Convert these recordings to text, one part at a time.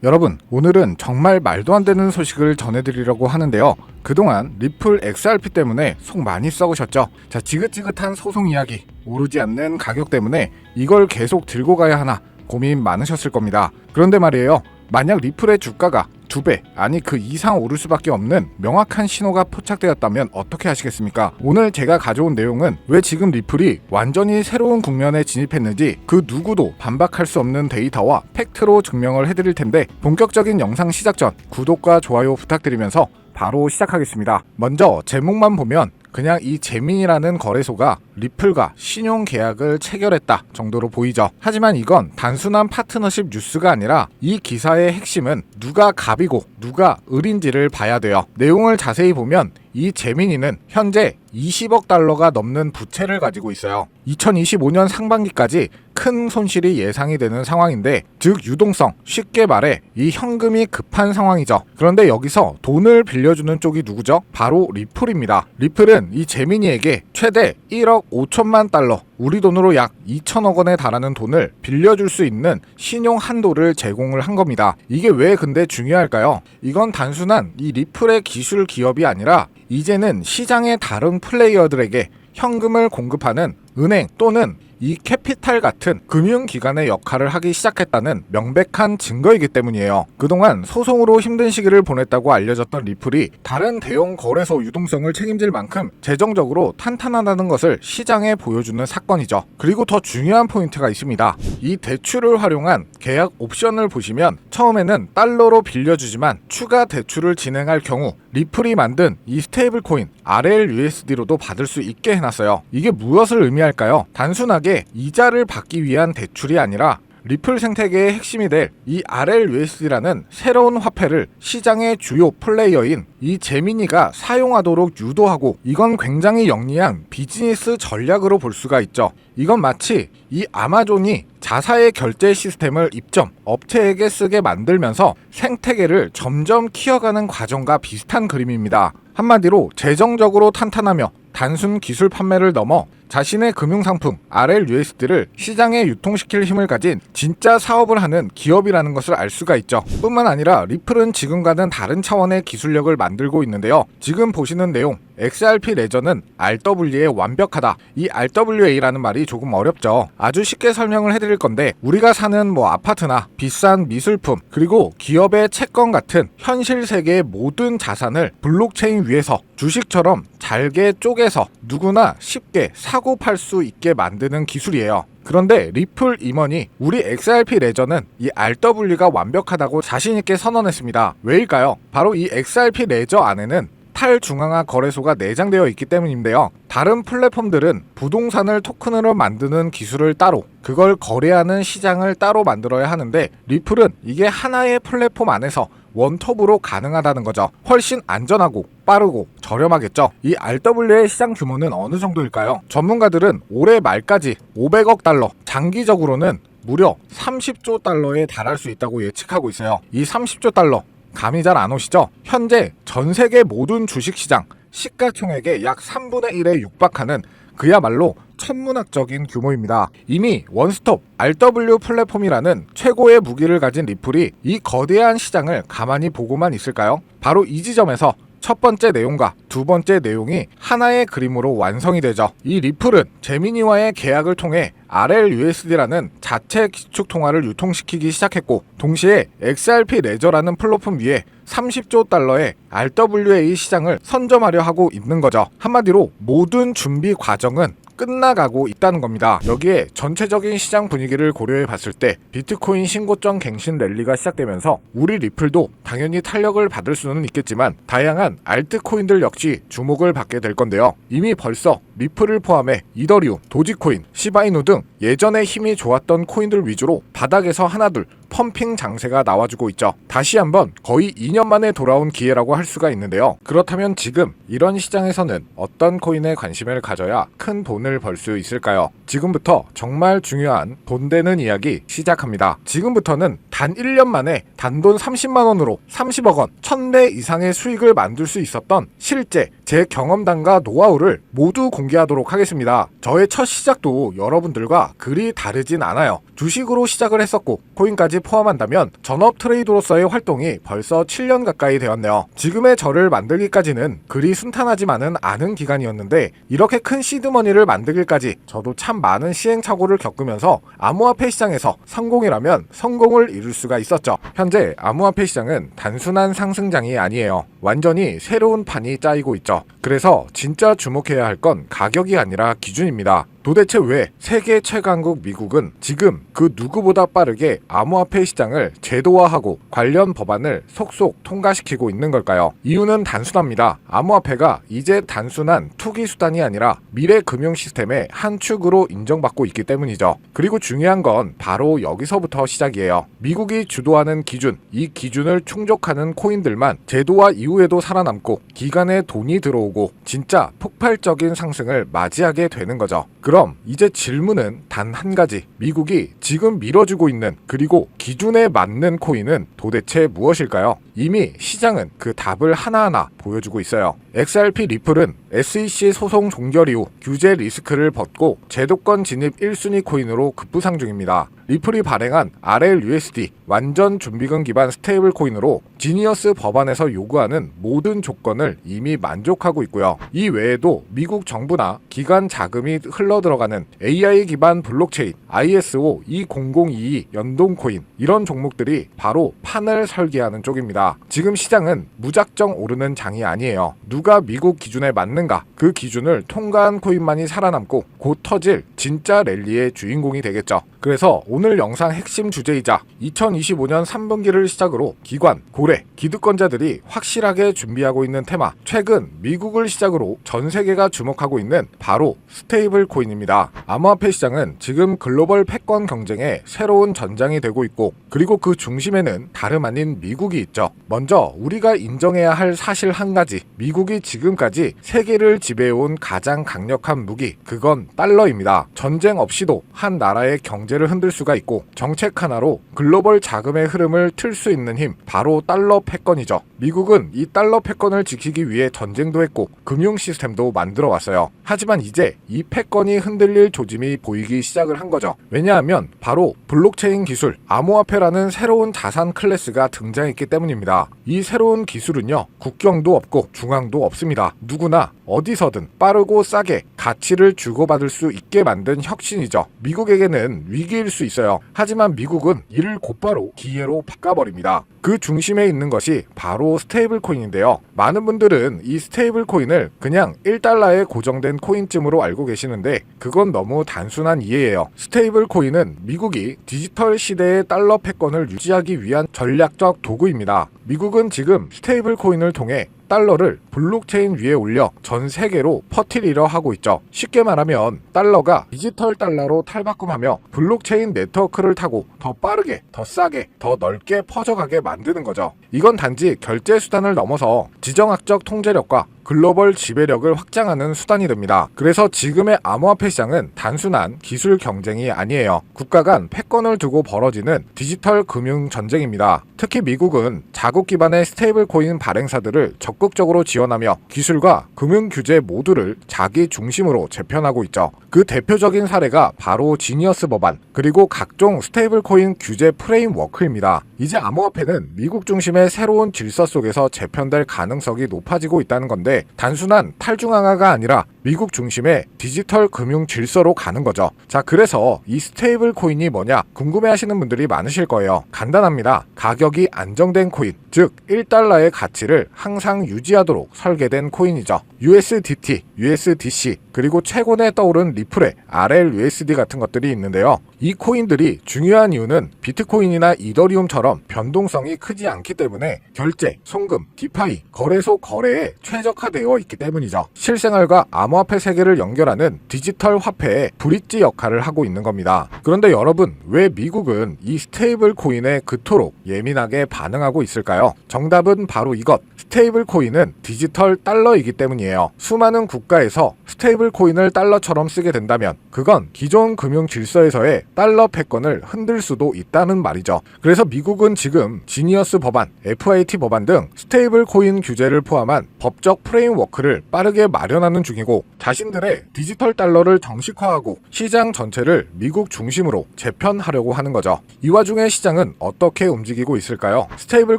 여러분, 오늘은 정말 말도 안 되는 소식을 전해드리려고 하는데요. 그동안 리플 XRP 때문에 속 많이 썩으셨죠? 자, 지긋지긋한 소송 이야기, 오르지 않는 가격 때문에 이걸 계속 들고 가야 하나 고민 많으셨을 겁니다. 그런데 말이에요, 만약 리플의 주가가 2배, 아니 그 이상 오를 수밖에 없는 명확한 신호가 포착되었다면 어떻게 하시겠습니까? 오늘 제가 가져온 내용은 왜 지금 리플이 완전히 새로운 국면에 진입했는지 그 누구도 반박할 수 없는 데이터와 팩트로 증명을 해드릴 텐데, 본격적인 영상 시작 전 구독과 좋아요 부탁드리면서 바로 시작하겠습니다. 먼저 제목만 보면 그냥 이 제민이라는 거래소가 리플과 신용 계약을 체결했다 정도로 보이죠. 하지만 이건 단순한 파트너십 뉴스가 아니라 이 기사의 핵심은 누가 갑이고 누가 을인지를 봐야 돼요. 내용을 자세히 보면 이 제민이는 현재 20억 달러가 넘는 부채를 가지고 있어요. 2025년 상반기까지 큰 손실이 예상이 되는 상황인데, 즉 유동성, 쉽게 말해 이 현금이 급한 상황이죠. 그런데 여기서 돈을 빌려주는 쪽이 누구죠? 바로 리플입니다. 리플은 이 제민이에게 최대 1억 5천만 달러, 우리 돈으로 약 2천억 원에 달하는 돈을 빌려줄 수 있는 신용 한도를 제공을 한 겁니다. 이게 왜 근데 중요할까요? 이건 단순한 이 리플의 기술 기업이 아니라 이제는 시장의 다른 플레이어들에게 현금을 공급하는 은행 또는 이 캐피탈 같은 금융기관의 역할을 하기 시작했다는 명백한 증거이기 때문이에요. 그동안 소송으로 힘든 시기를 보냈다고 알려졌던 리플이 다른 대형 거래소 유동성을 책임질 만큼 재정적으로 탄탄하다는 것을 시장에 보여주는 사건이죠. 그리고 더 중요한 포인트가 있습니다. 이 대출을 활용한 계약 옵션을 보시면 처음에는 달러로 빌려주지만 추가 대출을 진행할 경우 리플이 만든 이 스테이블 코인 RLUSD로도 받을 수 있게 해놨어요. 이게 무엇을 의미할까요? 단순하게 이자를 받기 위한 대출이 아니라 리플 생태계의 핵심이 될 이 RLUSD라는 새로운 화폐를 시장의 주요 플레이어인 이 제민이가 사용하도록 유도하고, 이건 굉장히 영리한 비즈니스 전략으로 볼 수가 있죠. 이건 마치 이 아마존이 자사의 결제 시스템을 입점 업체에게 쓰게 만들면서 생태계를 점점 키워가는 과정과 비슷한 그림입니다. 한마디로 재정적으로 탄탄하며 단순 기술 판매를 넘어 자신의 금융상품 RLUSD를 시장에 유통시킬 힘을 가진 진짜 사업을 하는 기업이라는 것을 알 수가 있죠. 뿐만 아니라 리플은 지금과는 다른 차원의 기술력을 만들고 있는데요. 지금 보시는 내용, XRP 레저는 RWA에 완벽하다. 이 RWA라는 말이 조금 어렵죠. 아주 쉽게 설명을 해드릴 건데, 우리가 사는 아파트나 비싼 미술품, 그리고 기업의 채권 같은 현실 세계의 모든 자산을 블록체인 위에서 주식처럼 잘게 쪼개서 누구나 쉽게 사고 팔 수 있게 만드는 기술이에요. 그런데 리플 임원이 우리 XRP 레저는 이 RW가 완벽하다고 자신있게 선언했습니다. 왜일까요? 바로 이 XRP 레저 안에는 탈중앙화 거래소가 내장되어 있기 때문인데요. 다른 플랫폼들은 부동산을 토큰으로 만드는 기술을 따로, 그걸 거래하는 시장을 따로 만들어야 하는데, 리플은 이게 하나의 플랫폼 안에서 원톱으로 가능하다는 거죠. 훨씬 안전하고 빠르고 저렴하겠죠. 이 RW의 시장 규모는 어느 정도일까요? 전문가들은 올해 말까지 500억 달러, 장기적으로는 무려 30조 달러에 달할 수 있다고 예측하고 있어요. 이 30조 달러 감이 잘 안 오시죠? 현재 전 세계 모든 주식시장 시가총액의 약 3분의 1에 육박하는 그야말로 천문학적인 규모입니다. 이미 원스톱 RW 플랫폼이라는 최고의 무기를 가진 리플이 이 거대한 시장을 가만히 보고만 있을까요? 바로 이 지점에서 첫 번째 내용과 두 번째 내용이 하나의 그림으로 완성이 되죠. 이 리플은 제미니와의 계약을 통해 RLUSD라는 자체 기축 통화를 유통시키기 시작했고, 동시에 XRP 레저라는 플랫폼 위에 30조 달러의 RWA 시장을 선점하려 하고 있는 거죠. 한마디로 모든 준비 과정은 끝나가고 있다는 겁니다. 여기에 전체적인 시장 분위기를 고려해 봤을 때 비트코인 신고점 갱신 랠리가 시작되면서 우리 리플도 당연히 탄력을 받을 수는 있겠지만 다양한 알트코인들 역시 주목을 받게 될 건데요. 이미 벌써 리플을 포함해 이더리움, 도지코인, 시바이누 등 예전에 힘이 좋았던 코인들 위주로 바닥에서 하나둘 펌핑 장세가 나와주고 있죠. 다시 한번 거의 2년 만에 돌아온 기회라고 할 수가 있는데요. 그렇다면 지금 이런 시장에서는 어떤 코인에 관심을 가져야 큰 돈을 벌 수 있을까요? 지금부터 정말 중요한 돈 되는 이야기 시작합니다. 지금부터는 단 1년 만에 단돈 30만 원으로 30억 원, 1000배 이상의 수익을 만들 수 있었던 실제 제 경험담과 노하우를 모두 공유합니다. 공개하도록 하겠습니다. 저의 첫 시작도 여러분들과 그리 다르진 않아요. 주식으로 시작을 했었고 코인까지 포함한다면 전업 트레이더로서의 활동이 벌써 7년 가까이 되었네요. 지금의 저를 만들기까지는 그리 순탄하지만은 않은 기간이었는데 이렇게 큰 시드머니를 만들기까지 저도 참 많은 시행착오를 겪으면서 암호화폐 시장에서 성공이라면 성공을 이룰 수가 있었죠. 현재 암호화폐 시장은 단순한 상승장이 아니에요. 완전히 새로운 판이 짜이고 있죠. 그래서 진짜 주목해야 할 건 가격이 아니라 기준입니다. 도대체 왜 세계 최강국 미국은 지금 그 누구보다 빠르게 암호화폐 시장을 제도화하고 관련 법안을 속속 통과시키고 있는 걸까요? 이유는 단순합니다. 암호화폐가 이제 단순한 투기 수단이 아니라 미래 금융 시스템의 한 축으로 인정받고 있기 때문이죠. 그리고 중요한 건 바로 여기서부터 시작이에요. 미국이 주도하는 기준, 이 기준을 충족하는 코인들만 제도화 이후에도 살아남고 기간에 돈이 들어오고 진짜 폭발적인 상승을 맞이하게 되는 거죠. 그럼 이제 질문은 단 한 가지. 미국이 지금 밀어주고 있는 그리고 기준에 맞는 코인은 도대체 무엇일까요? 이미 시장은 그 답을 하나하나 보여주고 있어요. XRP 리플은 SEC 소송 종결 이후 규제 리스크를 벗고 제도권 진입 1순위 코인으로 급부상 중입니다. 리플이 발행한 RLUSD 완전 준비금 기반 스테이블 코인으로 지니어스 법안에서 요구하는 모든 조건을 이미 만족하고 있고요. 이 외에도 미국 정부나 기관 자금이 흘러들어가는 AI 기반 블록체인 ISO 2022 연동 코인 이런 종목들이 바로 판을 설계하는 쪽입니다. 지금 시장은 무작정 오르는 장이 아니에요. 누가 미국 기준에 맞는가 그 기준을 통과한 코인만이 살아남고 곧 터질 진짜 랠리의 주인공이 되겠죠. 그래서 오늘 영상 핵심 주제이자 2025년 3분기를 시작으로 기관, 고래, 기득권자들이 확실하게 준비하고 있는 테마, 최근 미국을 시작으로 전 세계가 주목하고 있는 바로 스테이블 코인입니다. 암호화폐 시장은 지금 글로벌 패권 경쟁의 새로운 전장이 되고 있고 그리고 그 중심에는 다름 아닌 미국이 있죠. 먼저 우리가 인정해야 할 사실 한 가지, 미국이 지금까지 세계를 지배해온 가장 강력한 무기, 그건 달러입니다. 전쟁 없이도 한 나라의 경제를 흔들 수가 있고 정책 하나로 글로벌 자금의 흐름을 틀 수 있는 힘, 바로 달러 패권이죠. 미국은 이 달러 패권을 지키기 위해 전쟁도 했고 금융 시스템도 만들어 왔어요. 하지만 이제 이 패권이 흔들릴 조짐이 보이기 시작을 한 거죠. 왜냐하면 바로 블록체인 기술, 암호화폐라는 새로운 자산 클래스가 등장했기 때문입니다. 이 새로운 기술은요, 국경도 없고 중앙도 없습니다. 누구나 어디서든 빠르고 싸게 가치를 주고받을 수 있게 만든 혁신이죠. 미국에게는 위기일 수 있어요. 하지만 미국은 이를 곧바로 기회로 바꿔버립니다. 그 중심에 있는 것이 바로 스테이블 코인인데요. 많은 분들은 이 스테이블 코인을 그냥 1달러에 고정된 코인쯤으로 알고 계시는데 그건 너무 단순한 이해예요. 스테이블 코인은 미국이 디지털 시대의 달러 패권을 유지하기 위한 전략적 도구입니다. 미국은 지금 스테이블 코인을 통해 달러를 블록체인 위에 올려 전 세계로 퍼뜨리려 하고 있죠. 쉽게 말하면 달러가 디지털 달러로 탈바꿈하며 블록체인 네트워크를 타고 더 빠르게, 더 싸게, 더 넓게 퍼져가게 만드는 거죠. 이건 단지 결제 수단을 넘어서 지정학적 통제력과 글로벌 지배력을 확장하는 수단이 됩니다. 그래서 지금의 암호화폐 시장은 단순한 기술 경쟁이 아니에요. 국가 간 패권을 두고 벌어지는 디지털 금융 전쟁입니다. 특히 미국은 자국 기반의 스테이블 코인 발행사들을 적극적으로 지원하며 기술과 금융 규제 모두를 자기 중심으로 재편하고 있죠. 그 대표적인 사례가 바로 지니어스 법안, 그리고 각종 스테이블 코인 규제 프레임워크입니다. 이제 암호화폐는 미국 중심의 새로운 질서 속에서 재편될 가능성이 높아지고 있다는 건데 단순한 탈중앙화가 아니라 미국 중심의 디지털 금융 질서로 가는 거죠. 자, 그래서 이 스테이블 코인이 뭐냐 궁금해하시는 분들이 많으실 거예요. 간단합니다. 가격이 안정된 코인, 즉 1달러의 가치를 항상 유지하도록 설계된 코인이죠. USDT, USDC, 그리고 최근에 떠오른 리플의 RLUSD 같은 것들이 있는데요. 이 코인들이 중요한 이유는 비트코인이나 이더리움처럼 변동성이 크지 않기 때문에 결제, 송금, 디파이, 거래소 거래에 최적화되어 있기 때문이죠. 실생활과 암호화폐 세계를 연결하는 디지털 화폐의 브릿지 역할을 하고 있는 겁니다. 그런데 여러분, 왜 미국은 이 스테이블 코인에 그토록 예민하게 반응하고 있을까요? 정답은 바로 이것. 스테이블 코인은 디지털 달러이기 때문이에요. 수많은 국가에서 스테이블 코인을 달러처럼 쓰게 된다면 그건 기존 금융 질서에서의 달러 패권을 흔들 수도 있다는 말이죠. 그래서 미국은 지금 지니어스 법안, FIT 법안 등 스테이블 코인 규제를 포함한 법적 프레임워크를 빠르게 마련하는 중이고 자신들의 디지털 달러를 정식화하고 시장 전체를 미국 중심으로 재편하려고 하는 거죠. 이 와중에 시장은 어떻게 움직이고 있을까요? 스테이블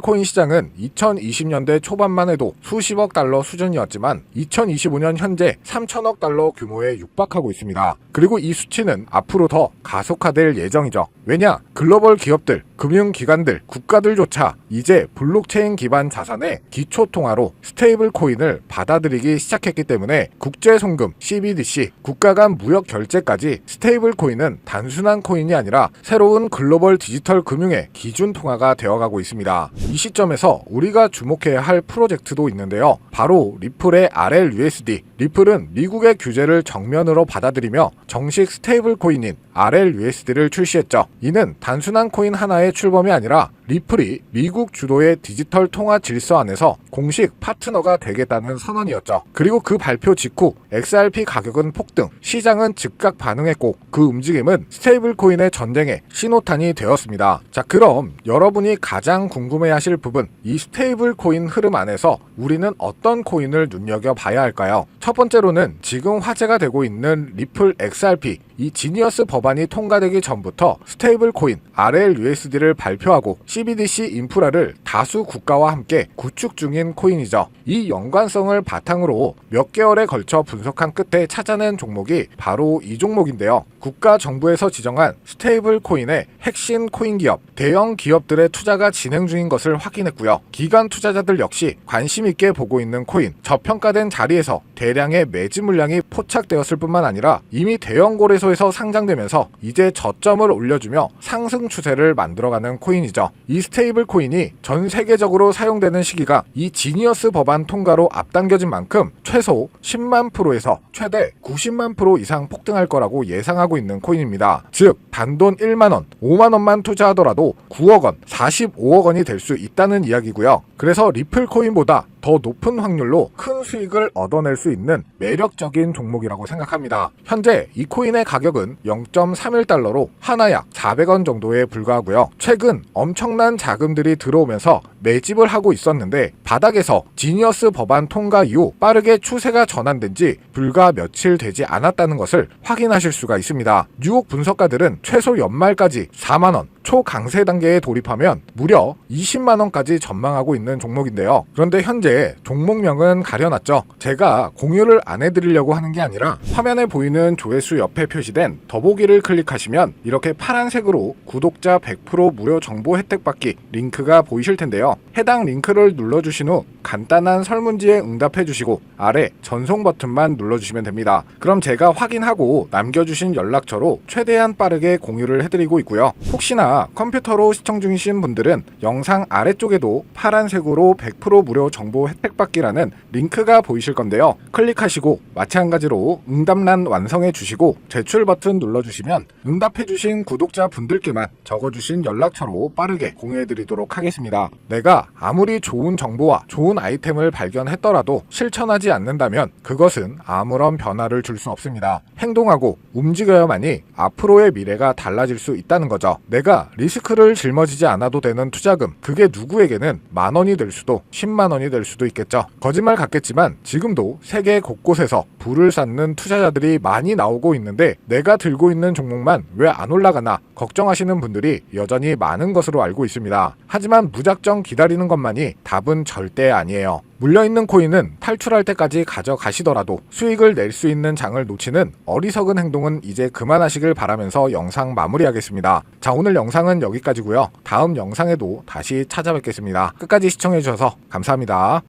코인 시장은 2020년대 초반만 해도 수십억 달러 수준이었지만 2025년 현재 3천억 달러 규모에 육박하고 있습니다. 그리고 이 수치는 앞으로 더 가속화될 예정이죠. 왜냐? 글로벌 기업들, 금융기관들, 국가들조차 이제 블록체인 기반 자산의 기초통화로 스테이블 코인을 받아들이기 시작했기 때문에 국제송금, CBDC, 국가 간 무역 결제까지 스테이블 코인은 단순한 코인이 아니라 새로운 글로벌 디지털 금융의 기준 통화가 되어가고 있습니다. 이 시점에서 우리가 주목해야 할 프로젝트도 있는데요. 바로 리플의 RLUSD. 리플은 미국의 규제를 정면으로 받아들이며 정식 스테이블 코인인 RLUSD를 출시했죠. 이는 단순한 코인 하나의 출범이 아니라 리플이 미국 주도의 디지털 통화 질서 안에서 공식 파트너가 되겠다는 선언이었죠. 그리고 그 발표 직후 XRP 가격은 폭등, 시장은 즉각 반응했고 그 움직임은 스테이블 코인의 전쟁의 신호탄이 되었습니다. 자, 그럼 여러분이 가장 궁금해하실 부분, 이 스테이블 코인 흐름 안에서 우리는 어떤 코인을 눈여겨봐야 할까요? 첫 번째로는 지금 화제가 되고 있는 리플 XRP, 이 지니어스 법안이 통과되기 전부터 스테이블 코인 RLUSD를 발표하고 CBDC 인프라를 다수 국가와 함께 구축 중인 코인이죠. 이 연관성을 바탕으로 몇 개월에 걸쳐 분석한 끝에 찾아낸 종목이 바로 이 종목인데요. 국가 정부에서 지정한 스테이블 코인의 핵심 코인 기업, 대형 기업들의 투자가 진행 중인 것을 확인했고요. 기관 투자자들 역시 관심 있게 보고 있는 코인, 저평가된 자리에서 대량의 매집 물량이 포착되었을 뿐만 아니라 이미 대형 거래소에서 상장되면서 이제 저점을 올려주며 상승 추세를 만들어가는 코인이죠. 이 스테이블 코인이 전 세계적으로 사용되는 시기가 이 지니어스 법안 통과로 앞당겨진 만큼 최소 10만 프로에서 최대 90만 프로 이상 폭등할 거라고 예상하고 있는 코인입니다. 즉 단돈 1만원, 5만원만 투자하더라도 9억원, 45억원이 될 수 있다는 이야기고요. 그래서 리플 코인보다 더 높은 확률로 큰 수익을 얻어낼 수 있는 매력적인 종목이라고 생각합니다. 현재 이 코인의 가격은 0.31달러로 하나 약 400원 정도에 불과하고요. 최근 엄청난 자금들이 들어오면서 매집을 하고 있었는데 바닥에서 지니어스 법안 통과 이후 빠르게 추세가 전환된 지 불과 며칠 되지 않았다는 것을 확인하실 수가 있습니다. 뉴욕 분석가들은 최소 연말까지 4만원, 초강세 단계에 돌입하면 무려 20만원까지 전망하고 있는 종목인데요. 그런데 현재 종목명은 가려놨죠. 제가 공유를 안 해드리려고 하는 게 아니라 화면에 보이는 조회수 옆에 표시된 더보기를 클릭하시면 이렇게 파란색으로 구독자 100% 무료 정보 혜택 받기 링크가 보이실 텐데요. 해당 링크를 눌러주신 후 간단한 설문지에 응답해주시고 아래 전송 버튼만 눌러주시면 됩니다. 그럼 제가 확인하고 남겨주신 연락처로 최대한 빠르게 공유를 해드리고 있고요. 혹시나 컴퓨터로 시청 중이신 분들은 영상 아래쪽에도 파란색으로 100% 무료 정보 혜택 받기라는 링크가 보이실 건데요. 클릭하시고 마찬가지로 응답란 완성해 주시고 제출 버튼 눌러주시면 응답해 주신 구독자 분들께만 적어주신 연락처로 빠르게 공유해 드리도록 하겠습니다. 내가 아무리 좋은 정보와 좋은 아이템을 발견했더라도 실천하지 않는다면 그것은 아무런 변화를 줄 수 없습니다. 행동하고 움직여야만이 앞으로의 미래가 달라질 수 있다는 거죠. 내가 리스크를 짊어지지 않아도 되는 투자금, 그게 누구에게는 만원이 될 수도 10만원이 될 수도 있겠죠. 거짓말 같겠지만 지금도 세계 곳곳에서 부를 쌓는 투자자들이 많이 나오고 있는데 내가 들고 있는 종목만 왜 안 올라가나 걱정하시는 분들이 여전히 많은 것으로 알고 있습니다. 하지만 무작정 기다리는 것만이 답은 절대 아니에요. 물려있는 코인은 탈출할 때까지 가져가시더라도 수익을 낼 수 있는 장을 놓치는 어리석은 행동은 이제 그만하시길 바라면서 영상 마무리하겠습니다. 자, 오늘 영상은 여기까지고요. 다음 영상에도 다시 찾아뵙겠습니다. 끝까지 시청해주셔서 감사합니다.